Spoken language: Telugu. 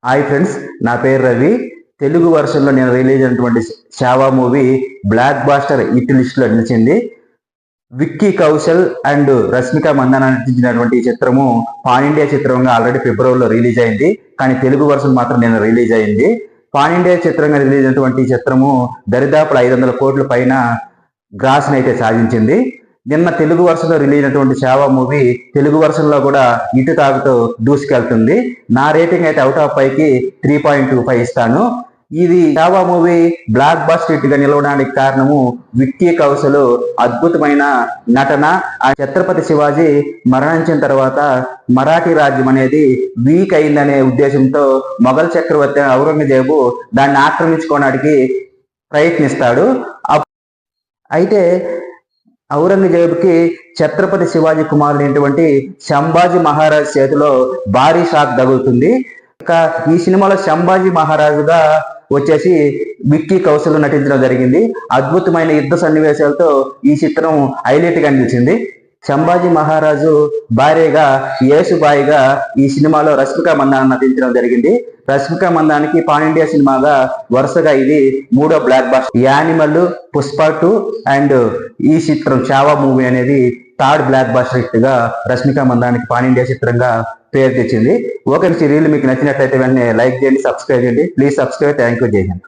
హాయ్ ఫ్రెండ్స్, నా పేరు రవి. తెలుగు వర్షన్లో నేను రిలీజ్ అయినటువంటి Chhaava movie black buster hit లిస్ట్లో నిలిచింది. విక్కీ కౌశల్ అండ్ రష్మిక మందాన నటించినటువంటి ఈ చిత్రము పాన్ ఇండియా చిత్రంగా ఆల్రెడీ ఫిబ్రవరిలో రిలీజ్ అయింది. కానీ తెలుగు వర్షన్ మాత్రం నేను రిలీజ్ అయింది. పాన్ ఇండియా చిత్రంగా రిలీజ్ అయినటువంటి ఈ చిత్రము దరిదాపుల 500 కోట్ల పైన గ్రాస్ అయితే సాధించింది. నిన్న తెలుగు వర్షన్లో రిలీజ్ అయినటువంటి చావా మూవీ తెలుగు వర్షన్లో కూడా ఇటు తాగుతూ దూసుకెళ్తుంది. నా రేటింగ్ అయితే అవుట్ ఆఫ్ 5కి 3.25 ఇస్తాను. ఇది Chhaava movie block buster hit గా నిలవడానికి కారణము విక్కీ కౌశల్ అద్భుతమైన నటన. ఆ ఛత్రపతి శివాజీ మరణించిన తర్వాత మరాఠీ రాజ్యం అనేది వీక్ అయిందనే ఉద్దేశంతో మొఘల్ చక్రవర్తి ఔరంగజేబు దాన్ని ఆక్రమించుకోవడానికి ప్రయత్నిస్తాడు. అయితే ఔరంగజేబుకి ఛత్రపతి శివాజీ కుమారుడైనటువంటి సంభాజీ మహారాజ్ చేతిలో భారీ షాక్ తగులుతుంది. ఇక ఈ సినిమాలో సంభాజీ మహారాజుగా వచ్చేసి విక్కీ కౌశల్ నటించడం జరిగింది. అద్భుతమైన యుద్ధ సన్నివేశాలతో ఈ చిత్రం హైలైట్ గా నిలిచింది. సంభాజీ మహారాజు భార్యగా యేసుబాయిగా ఈ సినిమాలో రష్మిక మందాన నటించడం జరిగింది. రష్మిక మందానికి పాన్ ఇండియా సినిమాగా వరుసగా ఇది 3వ block buster. Animal, Pushpa 2 and ఈ చిత్రం చావా మూవీ అనేది 3rd బ్లాక్ బస్టర్ హిట్ గా రష్మిక మందానికి పాన్ ఇండియా చిత్రంగా పేరు తెచ్చింది. ఓకే, రీల్ మీకు నచ్చినట్లయితే వెంటనే లైక్ చేయండి, సబ్స్క్రైబ్ చేయండి. Please subscribe. Thank you. జై హింద్.